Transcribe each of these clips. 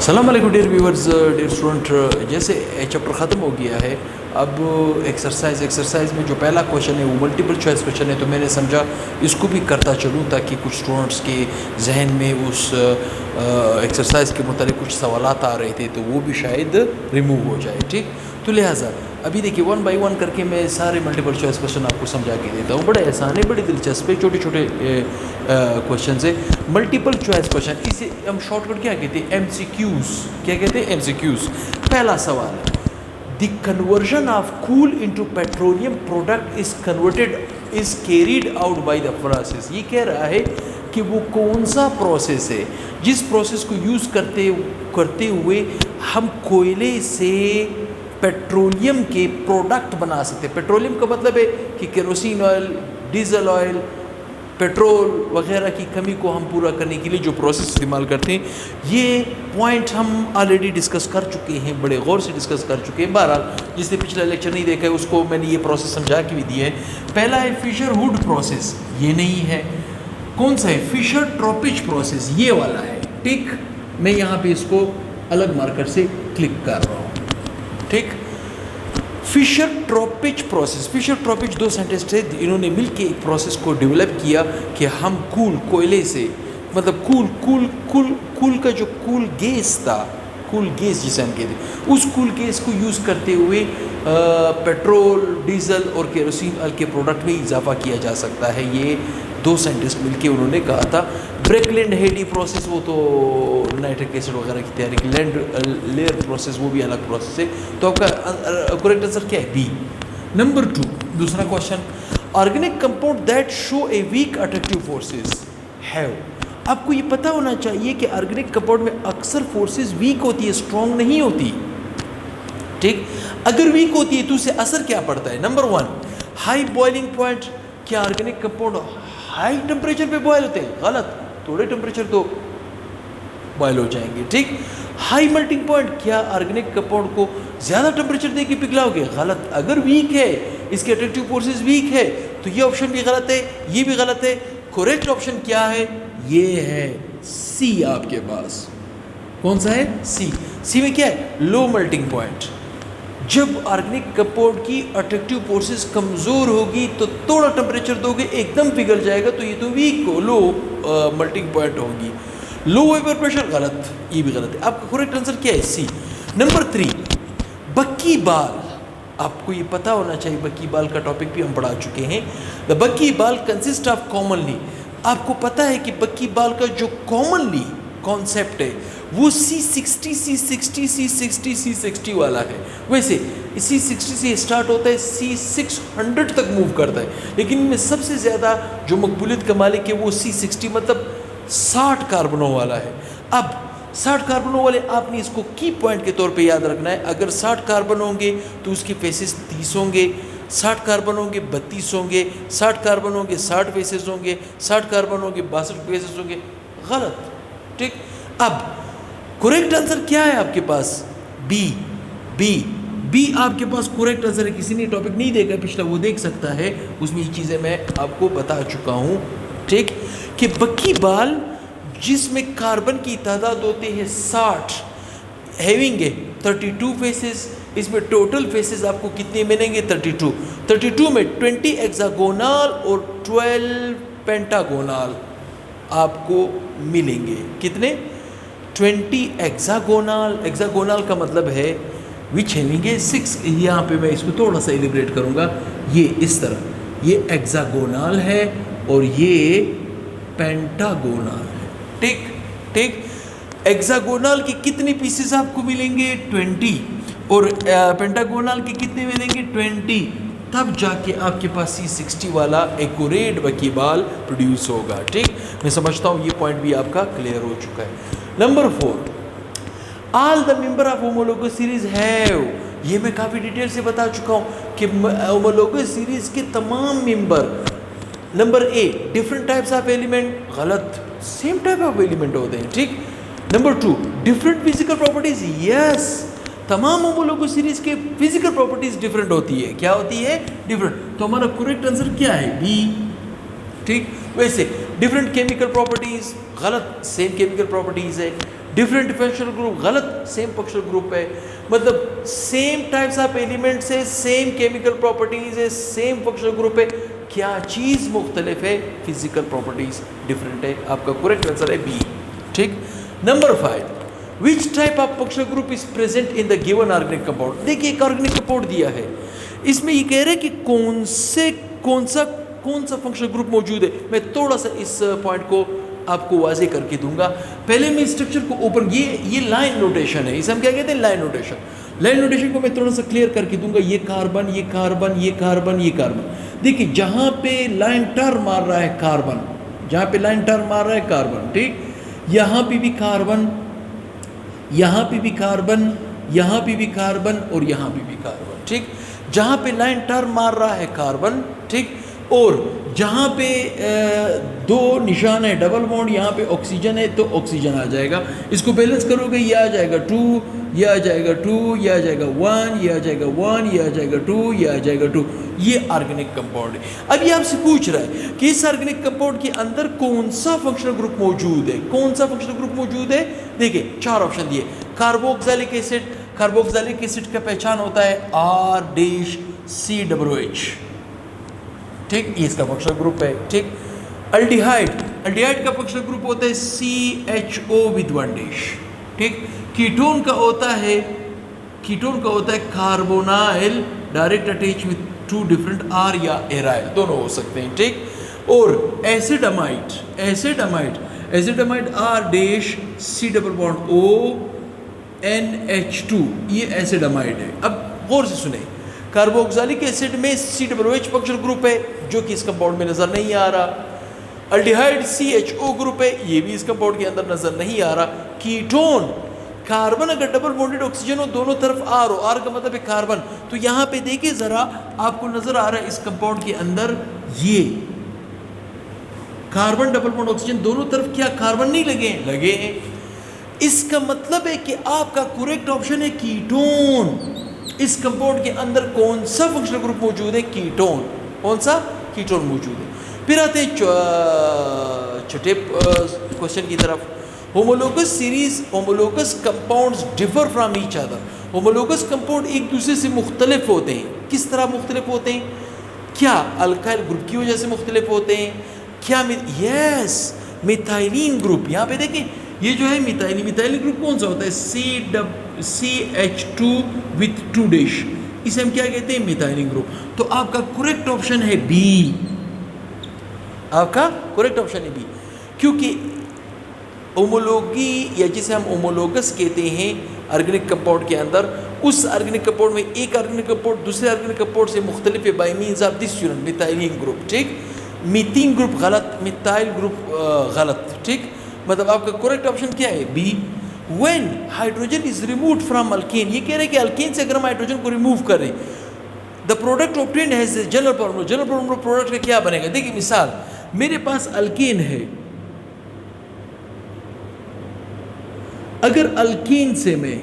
सलाम अलैकुम dear viewers, dear student. जैसे चैप्टर ख़त्म हो गया है, अब एक्सरसाइज में जो पहला क्वेश्चन है वो मल्टीपल चॉइस क्वेश्चन है, तो मैंने समझा इसको भी करता चलूँ ताकि कुछ स्टूडेंट्स के जहन में उस एक्सरसाइज के मुतालिक कुछ सवालात आ रहे थे तो वो भी शायद रिमूव हो जाए। ठीक, तो लिहाजा अभी देखिए 1 बाई 1 करके मैं सारे मल्टीपल चॉइस क्वेश्चन आपको समझा के देता हूँ। बड़े आसान है, बड़ी दिलचस्प है, छोटे छोटे क्वेश्चन है। मल्टीपल चॉइस क्वेश्चन, इसे हम शॉर्टकट क्या कहते हैं? MCQs। क्या कहते हैं? MCQs। पहला सवाल है, the conversion of cool into petroleum product is carried out by the process. ये कह रहा है कि वो कौन सा प्रोसेस है जिस प्रोसेस को यूज़ करते हुए हम कोयले से पेट्रोलियम के प्रोडक्ट बना सकते हैं। पेट्रोलियम का मतलब है कि kerosene oil, diesel oil, petrol वगैरह की कमी को हम पूरा करने के लिए जो प्रोसेस इस्तेमाल करते हैं। ये पॉइंट हम ऑलरेडी डिस्कस कर चुके हैं, बड़े गौर से डिस्कस कर चुके हैं। बहरहाल जिसने पिछला लेक्चर नहीं देखा है उसको मैंने ये प्रोसेस समझा के भी दिया है। पहला है फिशर हुड प्रोसेस, ये नहीं है। कौन सा है? फिशर ट्रॉपिज प्रोसेस, ये वाला है। ठीक, मैं यहाँ पे इसको अलग मार्कर से क्लिक कर रहा हूँ। ठीक, फिशर ट्रॉपिज प्रोसेस। फिशर ट्रॉपिज दो साइंटिस्ट थे, इन्होंने मिलकर एक प्रोसेस को डेवलप किया कि हम कोयले से, मतलब कूल का जो कूल गैस था, कूल गैस जिसे हम कहते हैं, उस कूल गैस को यूज़ करते हुए पेट्रोल, डीजल और केरोसिन ऑयल के प्रोडक्ट में इजाफा किया जा सकता है। ये दो साइंटिस्ट मिलके उन्होंने कहा था। ब्रेकलैंड हेडी प्रोसेस, वो तो नाइट्रिक एसिड वगैरह की तैयारी की। लैंड लेयर प्रोसेस, वो भी अलग प्रोसेस है। तो आपका करेक्ट आंसर क्या है? बी। नंबर 2, दूसरा question, organic compound that show a weak attractive forces have. आपको ये पता होना चाहिए कि ऑर्गेनिक कंपाउंड में अक्सर फोर्सेस वीक होती है, स्ट्रॉन्ग नहीं होती। ठीक, अगर वीक होती है तो उससे असर क्या पड़ता है? Number 1, high boiling point. क्या ऑर्गेनिक कंपाउंड हाई टेम्परेचर पे बॉयल होते हैं? गलत, थोड़े टेम्परेचर तो बॉयल हो जाएंगे। ठीक, हाई मेल्टिंग पॉइंट। क्या ऑर्गेनिक कंपाउंड को ज़्यादा टेम्परेचर दे के पिघलाओगे? गलत, अगर वीक है, इसके अट्रैक्टिव फोर्सेस वीक है तो ये ऑप्शन भी गलत है, ये भी गलत है। करेक्ट ऑप्शन क्या है? ये है सी आपके पास। कौन सा है? सी। सी में क्या है? Low melting point. जब ऑर्गेनिक कंपाउंड की अट्रैक्टिव फोर्सेस कमज़ोर होगी तो थोड़ा टेम्परेचर दोगे एकदम पिघल जाएगा, तो ये तो वीक हो, लो मेल्टिंग पॉइंट होगी। लो वेपर प्रेशर, गलत, ये भी गलत है। आपका करेक्ट आंसर क्या है? सी। नंबर 3, बक्की बाल। आपको ये पता होना चाहिए, बक्की बाल का टॉपिक भी हम पढ़ा चुके हैं। द बक्की बाल कंसिस्ट ऑफ कॉमनली। आपको पता है कि बक्की बाल का जो कॉमनली कॉन्सेप्ट है वो C60 C60 वाला है। वैसे C60 से स्टार्ट होता है, C600 तक मूव करता है, लेकिन इनमें सबसे ज़्यादा जो मकबूलियत का मालिक है वो C60 मतलब 60 कार्बनों वाला है। अब 60 कार्बनों वाले आपने इसको की पॉइंट के तौर पे याद रखना है। अगर 60 कार्बन होंगे तो उसके फेसेस 30 होंगे, 60 कार्बन होंगे 32 होंगे, 60 कार्बन होंगे 60 फेसेस होंगे, 60 कार्बन होंगे 62 फेसेस होंगे। गलत। ठीक, अब करेक्ट आंसर क्या है आपके पास? बी। बी बी आपके पास करेक्ट आंसर है। किसी ने टॉपिक नहीं देखा पिछला, वो देख सकता है, उसमें ये चीज़ें मैं आपको बता चुका हूँ। ठीक, कि बक्की बाल जिसमें कार्बन की तादाद होती है 60, हैविंग 32 फेसेस, इसमें टोटल फेसेस आपको कितने मिलेंगे? 32 में 20 हेक्सागोनल और 12 पेंटागोनल आपको मिलेंगे। कितने? 20 हेक्सागोनल। हेक्सागोनल का मतलब है विच हैविंग 6। यहाँ पे मैं इसको थोड़ा सा एलिब्रेट करूँगा। ये इस तरह, ये हेक्सागोनल है और ये पेंटागोनल है। ठीक ठीक, हेक्सागोनल के कितने पीसेस आपको मिलेंगे? 20, और पेंटागोनल के कितने मिलेंगे? 20। तब जाके आपके पास C60 वाला एक्यूरेट बक्की बाल प्रोड्यूस होगा। ठीक, मैं समझता हूँ ये पॉइंट भी आपका क्लियर हो चुका है। Number 4, all the member of homologous series have. ये मैं काफ़ी डिटेल से बता चुका हूँ कि होमोलोगस सीरीज के तमाम member. Number A, different types of element. गलत, सेम टाइप ऑफ एलिमेंट होते हैं। ठीक, number 2, different physical properties. Yes, तमाम होमोलोगस सीरीज के फिजिकल प्रॉपर्टीज डिफरेंट होती है। क्या होती है? डिफरेंट। तो हमारा करेक्ट आंसर क्या है? बी। ठीक, वैसे डिफरेंट केमिकल प्रॉपर्टीज, गलत, सेम केमिकल प्रॉपर्टीज है। डिफरेंट फंक्शनल ग्रुप गलत, सेम फंक्शनल ग्रुप है, मतलब सेम टाइप्स ऑफ एलिमेंट्स है, सेम केमिकल प्रॉपर्टीज है, सेम फंक्शनल ग्रुप है, क्या चीज़ मुख्तलिफ है, फिजिकल प्रॉपर्टीज डिफरेंट है। आपका करेक्ट आंसर है बी। ठीक। Number 5, which type of functional group is present in the given organic compound. देखिए एक ऑर्गेनिक कंपाउंड दिया है, इसमें ये कह रहे हैं कि कौन सा फंक्शनल ग्रुप मौजूद है। मैं थोड़ा सा इस पॉइंट को आपको वाजे करके दूंगा। पहले मैं स्ट्रक्चर को ओपन, ये लाइन नोटेशन है, इसे हम क्या कहते हैं, लाइन नोटेशन। लाइन नोटेशन को मैं थोड़ा सा क्लियर करके दूंगा। ये कार्बन, ये कार्बन, ये कार्बन, ये कार्बन। देखिए जहाँ पे लाइन टर्न मार रहा है कार्बन, जहाँ पे लाइन टर्न मार रहा है कार्बन, ठीक, यहाँ पे भी कार्बन, यहाँ पे भी कार्बन, यहाँ पे भी कार्बन और यहाँ पे भी कार्बन। ठीक, जहाँ पे लाइन टर्न मार रहा है कार्बन, ठीक, और जहाँ पे दो निशान है डबल बॉन्ड, यहाँ पे ऑक्सीजन है तो ऑक्सीजन आ जाएगा। इसको बैलेंस करोगे, ये आ जाएगा 2, ये आ जाएगा 2, ये आ जाएगा 1, ये आ जाएगा 1, ये आ जाएगा 2, ये आ जाएगा 2। ये ऑर्गेनिक कंपाउंड है। अब ये आपसे पूछ रहा है कि इस ऑर्गेनिक कंपाउंड के अंदर कौन सा फंक्शनल ग्रुप मौजूद है, कौन सा फंक्शनल ग्रुप मौजूद है। देखिए 4 ऑप्शन दिए। कार्बोक्सिलिक एसिड, कार्बोक्सिलिक एसिड का पहचान होता है R-COOH, ठीक, ये इसका फंक्शनल ग्रुप है। ठीक, अल्डिहाइड, अल्डिहाइड का फंक्शनल ग्रुप होता है CHO विद 1 डैश। ठीक, कीटोन का होता है carbonyl direct attach with 2 different R या एराइल, दोनों हो सकते हैं। ठीक, और एसिडामाइड R dash C double bond ONH2, ये एसिडामाइड है। अब गौर से सुने, कार्बोक्सिलिक एसिड में COOH फंक्शनल ग्रुप है जो कि इस कंपाउंड में नजर नहीं आ रहा। अल्डिहाइड CHO ग्रुप है, ये भी इस कंपाउंड के अंदर नजर नहीं आ रहा। कीटोन, कार्बन अगर डबल बॉन्डेड ऑक्सीजन हो, दोनों तरफ R हो, R का मतलब है कार्बन, तो यहाँ पे देखिए जरा, आपको नजर आ रहा है इस कंपाउंड के अंदर ये कार्बन डबल बॉन्ड ऑक्सीजन, दोनों तरफ क्या कार्बन नहीं लगे हैं। इसका मतलब है कि आपका करेक्ट ऑप्शन है कीटोन। इस कंपाउंड के अंदर कौन सा फंक्शनल ग्रुप मौजूद है, कीटोन। कौन सा, कीटोन मौजूद है। फिर आते हैं छठे क्वेश्चन की तरफ। Homologous series, homologous compounds differ from each other. Homologous compound एक दूसरे से मुख्तलिफ होते हैं। किस तरह मुख्तलिफ होते हैं? क्या अल्काइल ग्रुप की वजह से मुख्तलिफ होते हैं? क्या यस, मिथाइलिन ग्रुप। यहाँ पे देखें, ये जो है मिथाइलिन ग्रुप कौन सा होता है, CH2 विथ 2 डैश, इसे हम क्या कहते हैं, मिथाइलिन ग्रुप। तो आपका करेक्ट ऑप्शन है बी, आपका करेक्ट ऑप्शन है बी, क्योंकि होमोलोगी या जिसे हम होमोलोगस कहते हैं ऑर्गेनिक कंपाउंड के अंदर, उस ऑर्गेनिक कंपाउंड में एक ऑर्गेनिक कंपाउंड दूसरे ऑर्गेनिक कंपाउंड से मुख्तलिफ है by means of this unit methylene group. ठीक, मीथीन ग्रुप गलत, मिथाइल ग्रुप गलत। ठीक, मतलब आपका करेक्ट ऑप्शन क्या है, B. When hydrogen is removed from alkane, ये कह रहे हैं कि अल्केन से अगर हम हाइड्रोजन को रिमूव करें, the product obtained has general formula. General formula product का क्या बनेगा? देखिए मिसाल, मेरे पास अल्केन है, अगर अल्केन से मैं,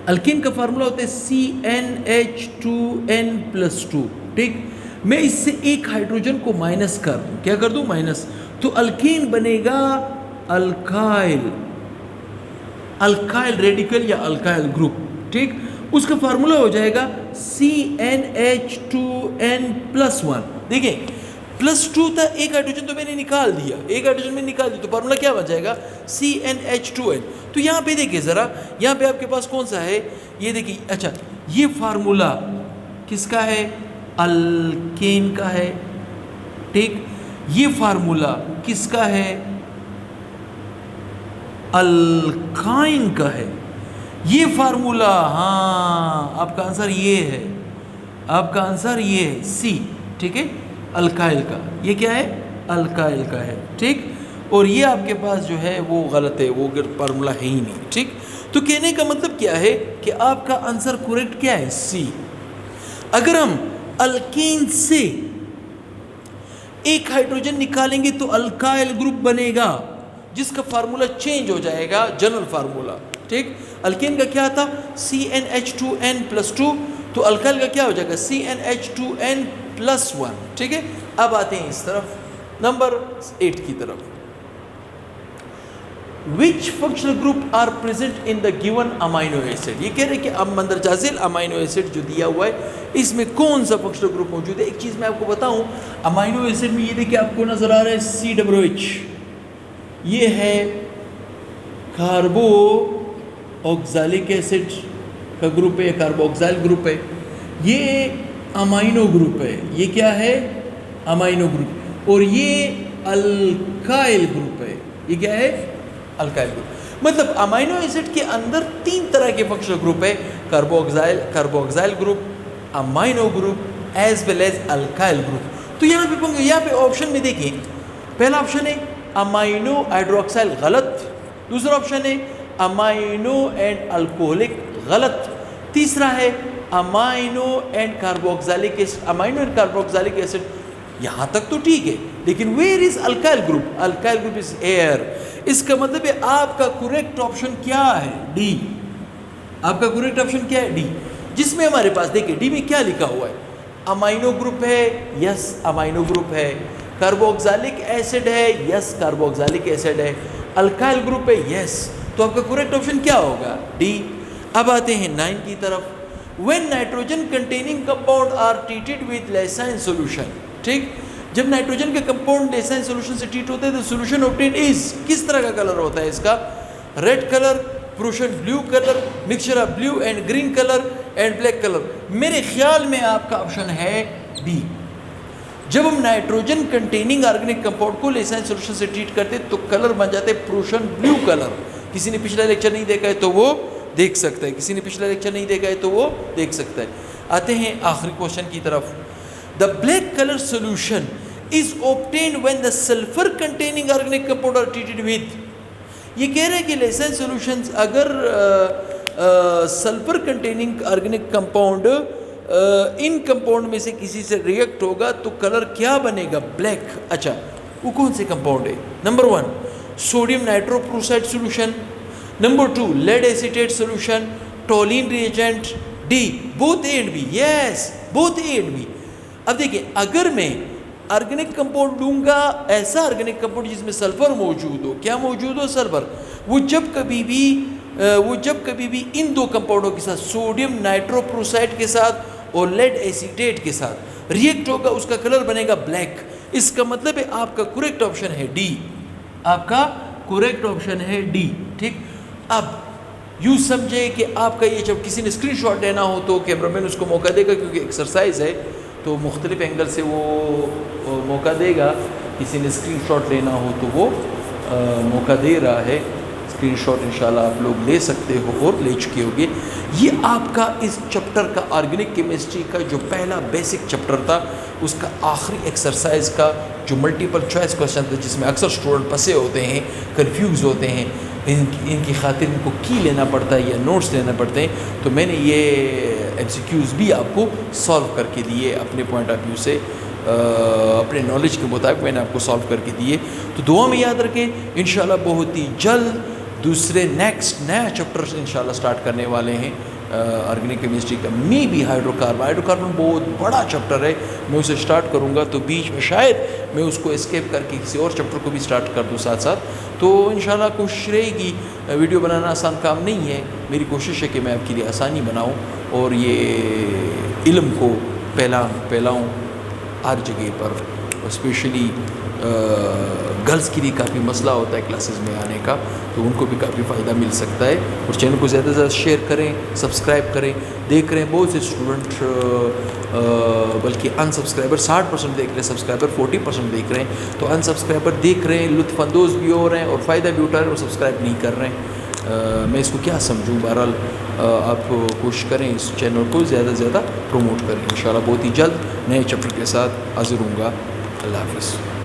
अल्केन का फार्मूला होता है CnH2n+2। ठीक, मैं इससे एक हाइड्रोजन को माइनस कर दूं, क्या कर दूं, माइनस, तो अल्केन बनेगा अल्काइल रेडिकल या अल्काइल ग्रुप। ठीक, उसका फार्मूला हो जाएगा CnH2n+1। देखिए +2 था, एक हाइड्रोजन तो मैंने निकाल दिया, तो फार्मूला क्या बन जाएगा, CnH2n। तो यहाँ पे देखिए जरा, यहाँ पे आपके पास कौन सा है, ये देखिए, अच्छा ये फार्मूला किसका है, अल्केन का है। ठीक, ये फार्मूला किसका है, अल्काइन का है। ये फार्मूला, हाँ आपका आंसर ये है, आपका आंसर ये है सी। ठीक है, अल्काइल का, ये क्या है, अल्काइल का है। ठीक, और ये आपके पास जो है वो गलत है, वो फार्मूला है ही नहीं। ठीक, तो कहने का मतलब क्या है कि आपका आंसर करेक्ट क्या है, सी। अगर हम अल्केन से एक हाइड्रोजन निकालेंगे तो अल्काइल ग्रुप बनेगा, जिसका फार्मूला चेंज हो जाएगा, जनरल फार्मूला। ठीक, अल्केन का क्या था, CnH2n+2, तो अल्काइल का क्या हो जाएगा, CnH2n+1। ठीक है, अब आते हैं इस तरफ, नंबर 8 की तरफ। Which functional group are present in the given amino acid. ये कह रहे हैं कि अब मंदरजाजिल अमाइनो एसिड जो दिया हुआ है इसमें कौन सा फंक्शनल ग्रुप मौजूद है। एक चीज़ मैं आपको बताऊं, अमाइनो एसिड में ये देखिए आपको नज़र आ रहा है COOH, ये है कार्बो ऑक्सालिक एसिड का ग्रुप है, कार्बोक्साइल ग्रुप है। ये अमाइनो ग्रुप है, ये क्या है अमाइनो ग्रुप, और ये अल्काइल ग्रुप है। ये क्या है अल्काइल ग्रुप। मतलब अमाइनो एसिड के अंदर 3 तरह के फंक्शनल ग्रुप है, carboxyl group, amino group as well as alkyl group. तो यहाँ पे ऑप्शन में देखिए, पहला ऑप्शन है अमाइनो हाइड्रोक्साइल गलत, दूसरा ऑप्शन है अमाइनो एंड अल्कोहलिक गलत, तीसरा है amino and carboxylic acid, amino and carboxylic acid. यहाँ तक तो ठीक है, लेकिन where is alkyl group? Alkyl group is R. इसका मतलब है आपका करेक्ट ऑप्शन क्या है? डी। आपका करेक्ट ऑप्शन क्या है? डी। जिसमें हमारे पास देखिए डी में क्या लिखा हुआ है, अमाइनो ग्रुप है, यस अमाइनो ग्रुप है, कार्बोक्साइलिक एसिड है, यस कार्बोक्साइलिक एसिड है, अल्काइल ग्रुप है, यस। तो आपका करेक्ट ऑप्शन क्या होगा? डी। अब आते हैं 9 की तरफ। When nitrogen containing compound are treated with Lassaigne solution, ठीक, जब नाइट्रोजन के कंपाउंड लेसाइन सॉल्यूशन से ट्रीट होते हैं तो सॉल्यूशन ऑब्टेन्ड इज, किस तरह का कलर होता है इसका? Red colour, Prussian blue colour, mixture of blue and green colour and black colour. मेरे ख्याल में आपका ऑप्शन है डी। जब हम नाइट्रोजन कंटेनिंग ऑर्गेनिक कंपाउंड को लेसाइन सॉल्यूशन से ट्रीट करते तो कलर बन जाते प्रूशन ब्लू कलर। किसी ने पिछला लेक्चर नहीं देखा है तो वो देख सकता है, किसी ने पिछला लेक्चर नहीं देखा है तो वो देख सकता है। आते हैं आखिरी क्वेश्चन की तरफ। The black colour solution is obtained when the sulphur containing organic compound are treated with. ये कह रहे हैं कि लेसाइन सॉल्यूशंस अगर सल्फर कंटेनिंग ऑर्गेनिक कंपाउंड इन कंपाउंड में से किसी से रिएक्ट होगा तो कलर क्या बनेगा? ब्लैक। अच्छा, वो कौन से कंपाउंड है? Number 1 sodium nitroprusside solution, number 2 lead acetate solution, Tollens reagent, D both A and B. Yes, both A and B. अब देखिए, अगर मैं ऑर्गेनिक कंपाउंड लूँगा, ऐसा ऑर्गेनिक कंपाउंड जिसमें सल्फर मौजूद हो, क्या मौजूद हो? सल्फर। वो जब कभी भी इन 2 कंपाउंडों के साथ, सोडियम नाइट्रोप्रोसाइड के साथ और लेड एसीटेट के साथ रिएक्ट होगा, उसका कलर बनेगा ब्लैक। इसका मतलब है आपका करेक्ट ऑप्शन है डी। आपका करेक्ट ऑप्शन है डी, ठीक। अब यूँ समझे कि आपका ये जब किसी ने स्क्रीनशॉट लेना हो तो कैमरामैन उसको मौका देगा, क्योंकि एक्सरसाइज है तो मुख्तलिफ एंगल से वो मौका देगा। किसी ने स्क्रीनशॉट लेना हो तो वो मौका दे रहा है। स्क्रीनशॉट इंशाल्लाह आप लोग ले सकते हो और ले चुके होगे। ये आपका इस चैप्टर का ऑर्गेनिक केमिस्ट्री का जो पहला बेसिक चैप्टर था, उसका आखिरी एक्सरसाइज का जो मल्टीपल चॉइस क्वेश्चन था, जिसमें अक्सर स्टूडेंट फंसे होते हैं, कंफ्यूज होते हैं, इनकी खातिर इनको की लेना पड़ता है या नोट्स लेना पड़ते हैं। तो मैंने ये MCQs भी आपको सॉल्व करके दिए अपने पॉइंट ऑफ व्यू से, अपने नॉलेज के मुताबिक मैंने आपको सॉल्व करके दिए। तो दुआ में याद रखें, इंशाल्लाह बहुत ही जल्द दूसरे नेक्स्ट नया चैप्टर इंशाल्लाह स्टार्ट करने वाले हैं ऑर्गेनिक केमिस्ट्री का। मे भी हाइड्रोकार्बन बहुत बड़ा चैप्टर है, मैं उसे स्टार्ट करूँगा तो बीच में शायद मैं उसको एस्केप करके किसी और चैप्टर को भी स्टार्ट कर दूँ साथ साथ। तो इंशाल्लाह कोशिश रहेगी। वीडियो बनाना आसान काम नहीं है, मेरी कोशिश है कि मैं आपके लिए आसानी बनाऊँ और ये इल्म को फैलाऊँ हर जगह पर। स्पेशली गर्ल्स के लिए काफ़ी मसला होता है क्लासेस में आने का, तो उनको भी काफ़ी फ़ायदा मिल सकता है। और चैनल को ज़्यादा से ज़्यादा शेयर करें, सब्सक्राइब करें। देख रहे हैं बहुत से स्टूडेंट बल्कि अनसब्सक्राइबर 60% देख रहे हैं, सब्सक्राइबर 40% देख रहे हैं। तो अनसब्सक्राइबर देख रहे हैं, लुत्फ़अंदोज़ भी हो रहे हैं और फ़ायदा भी उठा रहे हैं और सब्सक्राइब नहीं कर रहे हैं। मैं इसको क्या समझूँ? बहरहाल आप कोशिश करें इस चैनल को ज़्यादा से ज़्यादा प्रमोट करें। इंशाल्लाह बहुत ही जल्द नए चैप्टर के साथ हाज़िर होऊंगा। अल्लाह हाफ़िज़।